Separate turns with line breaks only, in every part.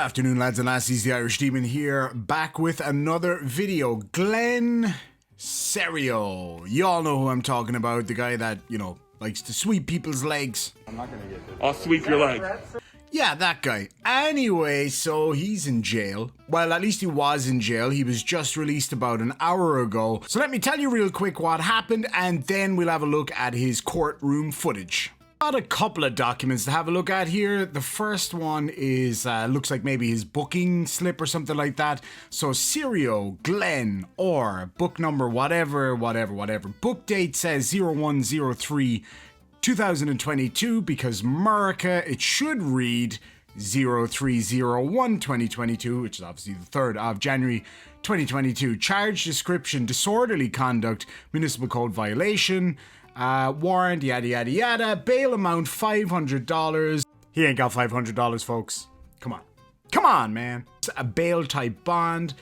afternoon, lads and lassies, the Irish Demon here, back with another video. Glenn Cerio. You all know who I'm talking about, the guy that, likes to sweep people's legs.
I'm not gonna get this.
I'll sweep your leg.
Yeah, that guy. Anyway, so he's in jail. Well, at least he was in jail. He was just released about an hour ago. So let me tell you real quick what happened, and then we'll have a look at his courtroom footage. Got a couple of documents to have a look at here. The first one is, looks like maybe his booking slip or something like that. So Cerio, Glenn, or book number whatever. Book date says 0103 2022 because America, it should read 0301 2022, which is obviously the 3rd of January 2022. Charge description, disorderly conduct, municipal code violation, warrant, yada yada yada, bail amount $500. He ain't got $500, folks. Come on, man. It's a bail type bond.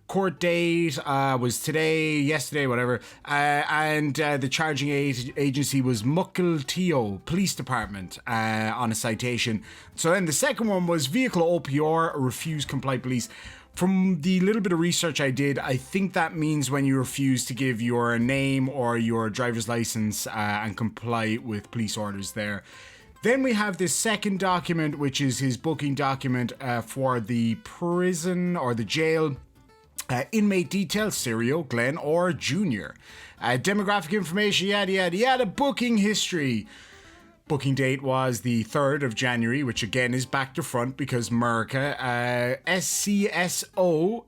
Court date was today, yesterday, whatever, and the charging agency was Mukilteo Police Department on a citation. So then the second one was vehicle OPR, refuse comply police. From the little bit of research I did, I think that means when you refuse to give your name or your driver's license and comply with police orders there. Then we have this second document, which is his booking document for the prison or the jail. Inmate details, Cerio, Glenn, or Junior. Demographic information, yada yada yada. Booking history. Booking date was the 3rd of January, which again is back to front because America. SCSO,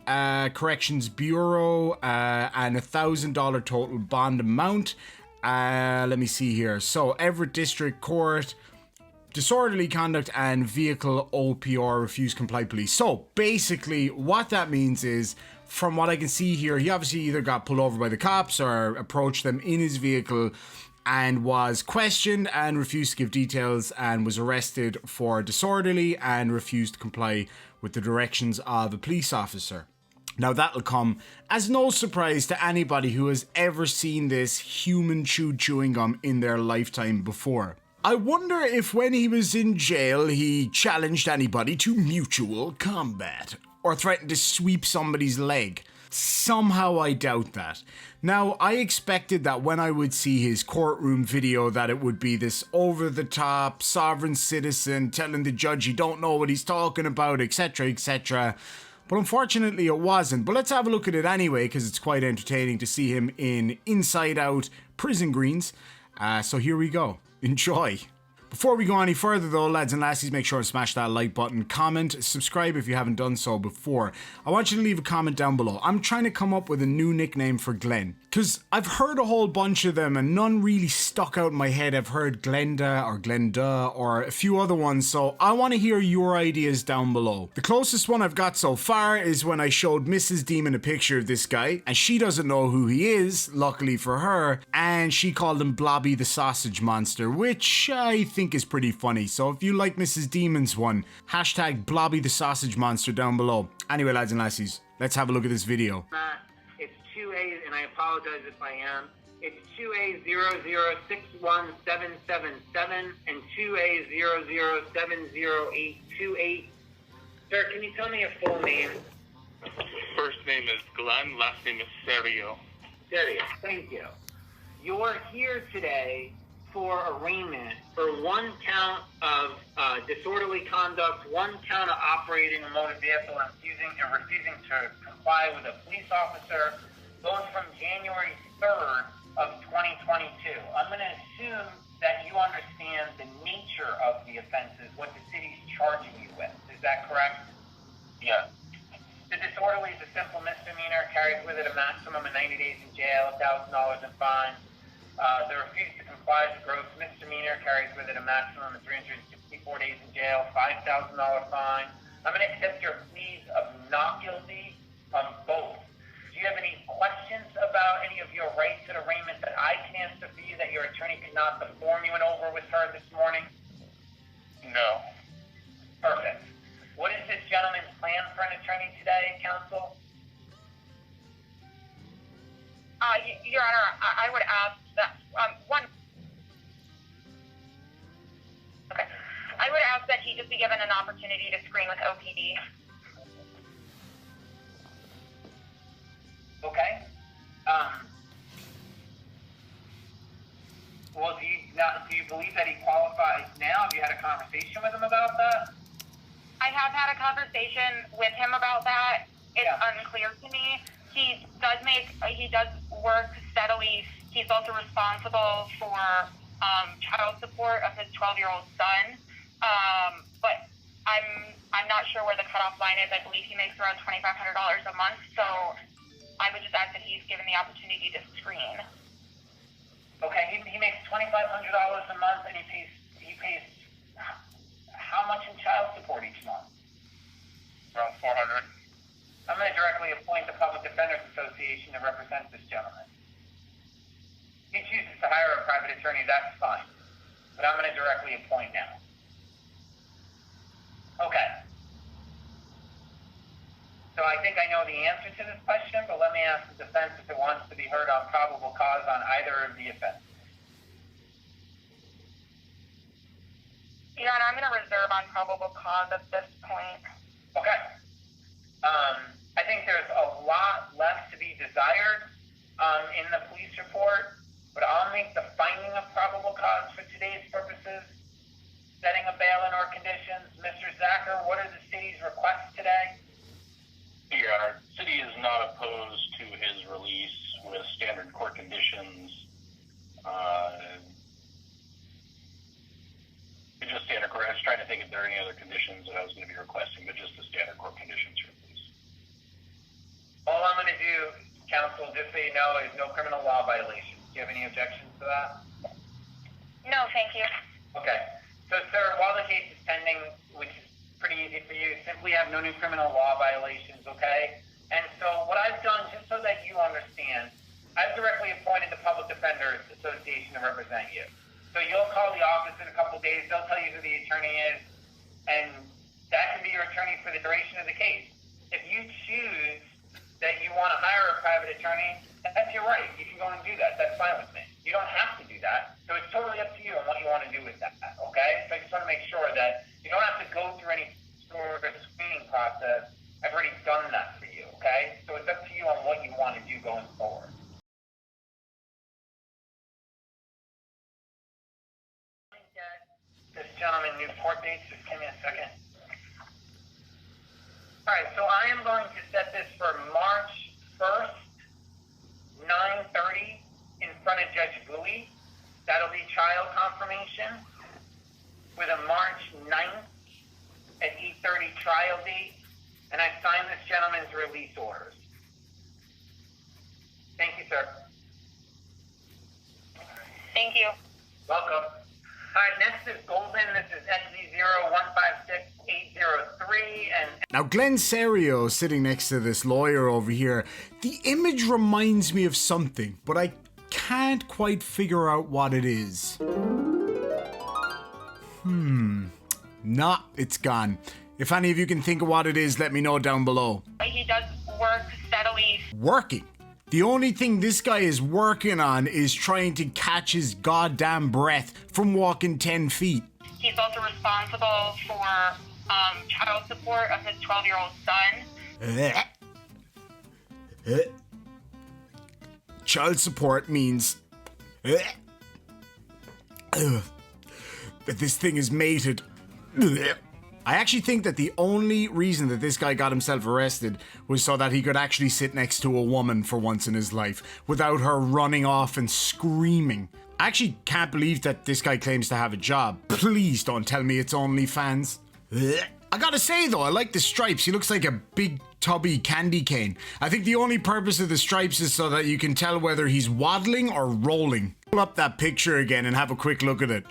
Corrections Bureau, and $1,000 total bond amount. Let me see here. So Everett District Court, disorderly conduct, and vehicle OPR, refuse comply police. So basically what that means is, from what I can see here, he obviously either got pulled over by the cops or approached them in his vehicle and was questioned and refused to give details and was arrested for disorderly and refused to comply with the directions of a police officer. Now that'll come as no surprise to anybody who has ever seen this human chewing gum in their lifetime before. I wonder if when he was in jail he challenged anybody to mutual combat or threatened to sweep somebody's leg. Somehow I doubt that. Now, I expected that when I would see his courtroom video that it would be this over-the-top sovereign citizen telling the judge he don't know what he's talking about, etc, etc. But unfortunately it wasn't. But let's have a look at it anyway, because it's quite entertaining to see him in Inside Out Prison Greens. So here we go. Enjoy. Before we go any further though, lads and lassies, make sure to smash that like button, comment, subscribe if you haven't done so before. I want you to leave a comment down below. I'm trying to come up with a new nickname for Glenn, because I've heard a whole bunch of them and none really stuck out in my head. I've heard Glenda or Glenda or a few other ones, so I want to hear your ideas down below. The closest one I've got so far is when I showed Mrs. Demon a picture of this guy, and she doesn't know who he is, luckily for her, and she called him Blobby the Sausage Monster, which I think is pretty funny. So if you like Mrs. Demon's one, hashtag Blobby the Sausage Monster down below. Anyway, lads and lassies, let's have a look at this video.
It's 2A, and I apologize if I am. It's 2A0061777 and 2A0070828. Sir, can you tell me your full name?
First name is Glenn, last name is Cerio.
Cerio, thank you. You're here today for arraignment for 1 count of disorderly conduct, 1 count of operating a motor vehicle and refusing to comply with a police officer, both from January 3rd of 2022. I'm going to assume that you understand the nature of the offenses, what the city's charging you with. Is that correct?
Yeah.
The disorderly is a simple misdemeanor, carries with it a maximum of 90 days in jail, $1,000 in fine. The refuse to comply is a gross misdemeanor, carries with it a maximum of 364 days in jail, $5,000 fine. I'm going to accept your pleas of not guilty on both. Do you have any questions about any of your rights at arraignment that I can answer for you that your attorney could not before you went over with her this morning?
No.
Perfect. What is this gentleman's plan for an attorney today, counsel?
Your Honor, I would ask that I would ask that he just be given an opportunity to screen with OPD.
Now, do you believe that he qualifies now? Have you had a conversation with him about that?
I have had a conversation with him about that. It's unclear to me. He does work steadily. He's also responsible for child support of his 12-year-old son. But I'm not sure where the cutoff line is. I believe he makes around $2,500 a month. So I would just ask that he's given the opportunity to screen.
Okay, he makes $2,500 a month, and he pays how much in child support each month?
Around 400.
I'm going to directly appoint the Public Defenders Association to represent this gentleman. If he chooses to hire a private attorney, that's fine. But I'm going to directly appoint now. Okay. So I think I know the answer to this question, but let me ask the defense if it wants to be heard on probable cause on either of the offenses.
Your Honor, I'm going to reserve on probable cause at this point.
Okay. I think there's a lot left to be desired in the police report, but I'll make the finding of probable cause for today's purposes, setting a bail and or conditions. Mr. Zacher, what are the city's requests today?
Your Honor, city is not opposed to his release with standard court conditions. Just standard court. I was trying to think if there are any other conditions that I was going to be requesting, but just the standard court conditions for release.
All I'm going to do, counsel, just so you know, is no criminal law violations. Do you have any objections to that?
No, thank you.
Okay. So, sir, while the case is pending, which is pretty easy for you, simply have no new criminal law violations, okay? And so what I've done, just so that you understand, I've directly appointed the Public Defenders Association to represent you. So you'll call the office in a couple of days, they'll tell you who the attorney is, and that can be your attorney for the duration of the case. If you choose that you want to hire a private attorney, that's your right. You can go and do that. That's fine with me. You don't have to do that. So it's totally up to you on what you want to do with that, okay? So I just want to make sure that you don't have to go through any sort of screening process. I've already done that for you, okay? So it's up to you on what you want to do going forward. This gentleman new court dates, just give me a second. All right, so I am going to set this for March 1st, 9:30 in front of Judge Bowie. That'll be trial confirmation with a March 9th at 8:30 trial date, and I signed this gentleman's release orders. Thank you, sir.
Thank you.
Welcome. All right, next is Golden. This is XZ0156-803, and
Now, Glenn Cerio sitting next to this lawyer over here, the image reminds me of something, but I can't quite figure out what it is. Nah, it's gone. If any of you can think of what it is, let me know down below.
He does work steadily.
Working. The only thing this guy is working on is trying to catch his goddamn breath from walking 10 feet.
He's also responsible for child support of his 12-year-old son.
Child support means that this thing is mated. I actually think that the only reason that this guy got himself arrested was so that he could actually sit next to a woman for once in his life without her running off and screaming. I actually can't believe that this guy claims to have a job. Please don't tell me it's OnlyFans. I gotta say though, I like the stripes. He looks like a big tubby candy cane. I think the only purpose of the stripes is so that you can tell whether he's waddling or rolling. Pull up that picture again and have a quick look at it.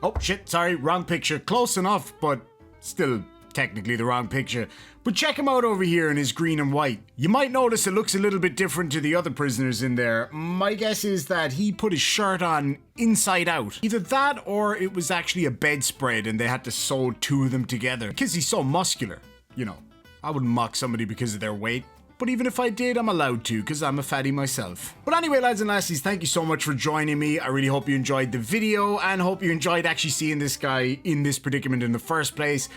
Oh shit, sorry, wrong picture. Close enough, but still technically the wrong picture. But check him out over here in his green and white. You might notice it looks a little bit different to the other prisoners in there. My guess is that he put his shirt on inside out. Either that or it was actually a bedspread and they had to sew two of them together. Because he's so muscular. You know, I wouldn't mock somebody because of their weight. But even if I did, I'm allowed to, because I'm a fatty myself. But anyway, lads and lassies, thank you so much for joining me. I really hope you enjoyed the video, and hope you enjoyed actually seeing this guy in this predicament in the first place.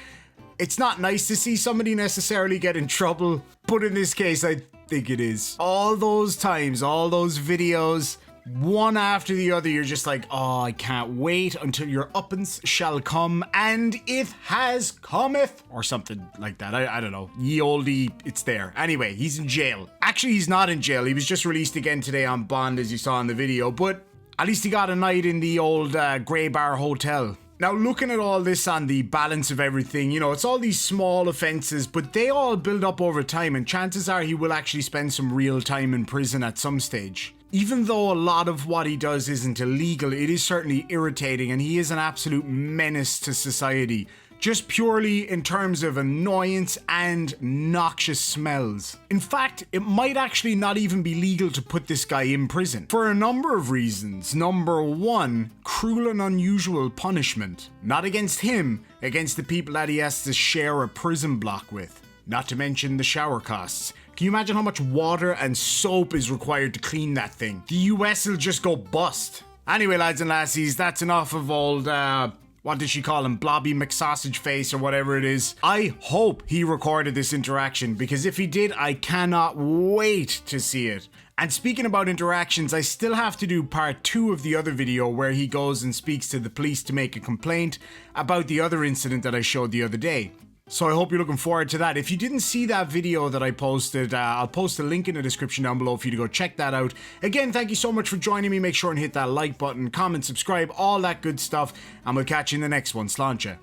It's not nice to see somebody necessarily get in trouble, but in this case, I think it is. All those times, all those videos, one after the other. You're just like, oh, I can't wait until your uppance shall come, and it has cometh, or something like that. I don't know. Ye olde, it's there. Anyway, he's in jail. Actually, he's not in jail. He was just released again today on bond, as you saw in the video, but at least he got a night in the old Grey Bar Hotel. Now, looking at all this on the balance of everything, you know, it's all these small offences, but they all build up over time, and chances are he will actually spend some real time in prison at some stage. Even though a lot of what he does isn't illegal, it is certainly irritating, and he is an absolute menace to society. Just purely in terms of annoyance and noxious smells. In fact, it might actually not even be legal to put this guy in prison. For a number of reasons. Number one, cruel and unusual punishment. Not against him, against the people that he has to share a prison block with. Not to mention the shower costs. Can you imagine how much water and soap is required to clean that thing? The US will just go bust. Anyway, lads and lassies, that's enough of old, what did she call him? Blobby McSausage Face or whatever it is. I hope he recorded this interaction, because if he did, I cannot wait to see it. And speaking about interactions, I still have to do part 2 of the other video where he goes and speaks to the police to make a complaint about the other incident that I showed the other day. So I hope you're looking forward to that. If you didn't see that video that I posted, I'll post a link in the description down below for you to go check that out. Again, thank you so much for joining me. Make sure and hit that like button, comment, subscribe, all that good stuff. And we'll catch you in the next one. Sláinte.